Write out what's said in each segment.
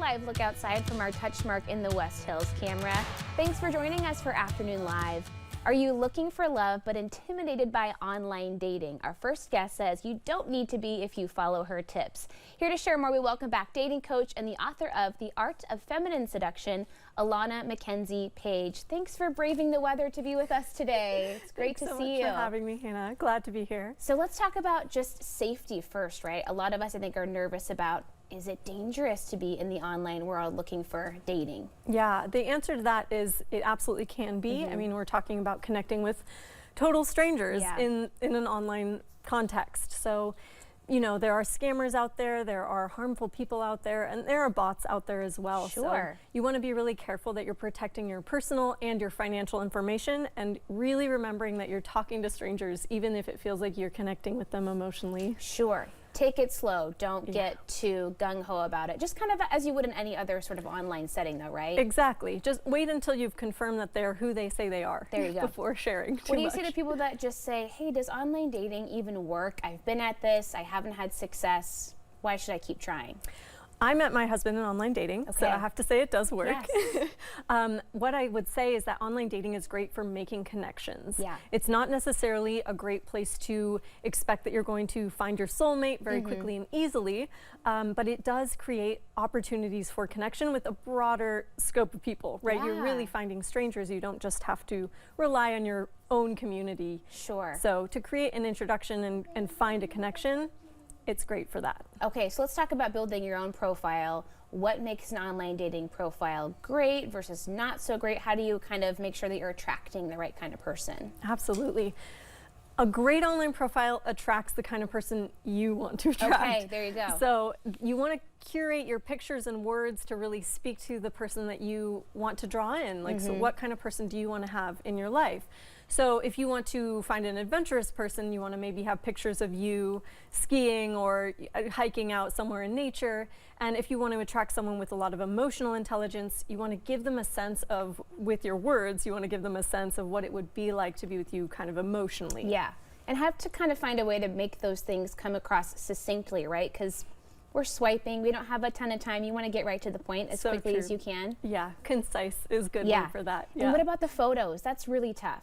live look outside from our Touchmark in the West Hills camera. Thanks for joining us for Afternoon Live. Are you looking for love but intimidated by online dating? Our first guest says you don't need to be if you follow her tips. Here to share more, we welcome back dating coach and the author of The Art of Feminine Seduction, Alana McKenzie Page. Thanks for braving the weather to be with us today. It's great to see you. Thanks so much for having me, Hannah. Glad to be here. So let's talk about just safety first, right? A lot of us, I think, are nervous about, is it dangerous to be in the online world looking for dating? Yeah, the answer to that is it absolutely can be. I mean, we're talking about connecting with total strangers in an online context. So, you know, there are scammers out there, there are harmful people out there, and there are bots out there as well. Sure. So you want to be really careful that you're protecting your personal and your financial information, and really remembering that you're talking to strangers, even if it feels like you're connecting with them emotionally. Sure. Take it slow. Don't get too gung-ho about it. Just kind of as you would in any other sort of online setting though, right? Exactly. Just wait until you've confirmed that they're who they say they are. There you go. Before sharing too What do you much. say to people that just say, hey, does online dating even work? I've been at this. I haven't had success. Why should I keep trying? I met my husband in online dating, so I have to say it does work. Yes. What I would say is that online dating is great for making connections. Yeah. It's not necessarily a great place to expect that you're going to find your soulmate very quickly and easily, but it does create opportunities for connection with a broader scope of people, right? Yeah. You're really finding strangers. You don't just have to rely on your own community. Sure. So to create an introduction and find a connection, it's great for that. Okay, so let's talk about building your own profile. What makes an online dating profile great versus not so great? How do you kind of make sure that you're attracting the right kind of person? Absolutely. A great online profile attracts the kind of person you want to attract. Okay, there you go. So you want to curate your pictures and words to really speak to the person that you want to draw in. Like, so what kind of person do you want to have in your life? So if you want to find an adventurous person, you want to maybe have pictures of you skiing or hiking out somewhere in nature. And if you want to attract someone with a lot of emotional intelligence, you want to give them a sense of, with your words, you want to give them a sense of what it would be like to be with you kind of emotionally. Yeah, and have to kind of find a way to make those things come across succinctly, right? Because we're swiping, we don't have a ton of time. You want to get right to the point as quickly as you can. Yeah, concise is good one for that. And what about the photos? That's really tough.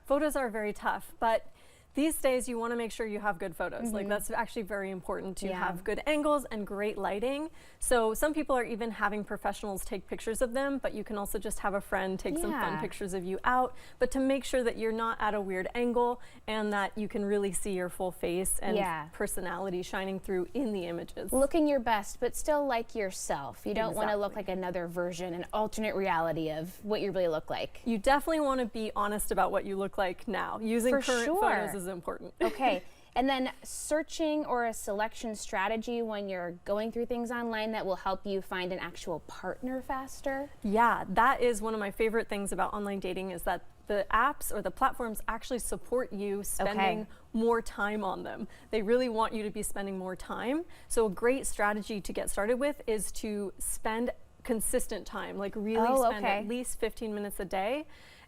Photos are very tough, but these days you want to make sure you have good photos. Like, that's actually very important to have good angles and great lighting. So some people are even having professionals take pictures of them, but you can also just have a friend take some fun pictures of you out, but to make sure that you're not at a weird angle and that you can really see your full face and personality shining through in the images. Looking your best, but still like yourself. You don't want to look like another version, an alternate reality of what you really look like. You definitely want to be honest about what you look like now. Using current photos is important. Okay. And then searching or a selection strategy when you're going through things online that will help you find an actual partner faster? Yeah, that is one of my favorite things about online dating, is that the apps or the platforms actually support you spending more time on them. They really want you to be spending more time. So a great strategy to get started with is to spend consistent time, like really spend at least 15 minutes a day.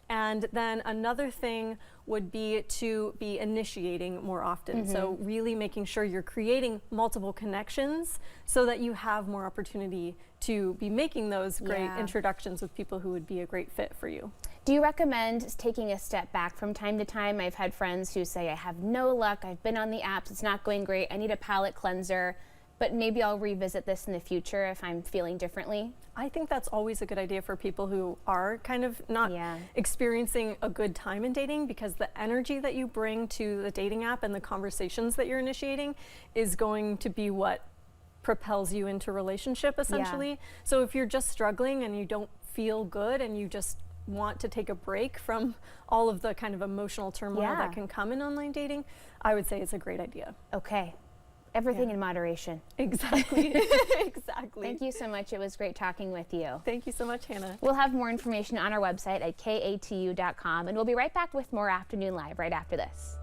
And then another thing would be to be initiating more often. So really making sure you're creating multiple connections so that you have more opportunity to be making those great introductions with people who would be a great fit for you. Do you recommend taking a step back from time to time? I've had friends who say, I have no luck, I've been on the apps, it's not going great, I need a palate cleanser, but maybe I'll revisit this in the future if I'm feeling differently. I think that's always a good idea for people who are kind of not experiencing a good time in dating, because the energy that you bring to the dating app and the conversations that you're initiating is going to be what propels you into relationship, essentially. So if you're just struggling and you don't feel good and you just want to take a break from all of the kind of emotional turmoil that can come in online dating, I would say it's a great idea. Okay. Everything in moderation. Exactly. Exactly. Thank you so much. It was great talking with you. Thank you so much, Hannah. We'll have more information on our website at katu.com, and we'll be right back with more Afternoon Live right after this.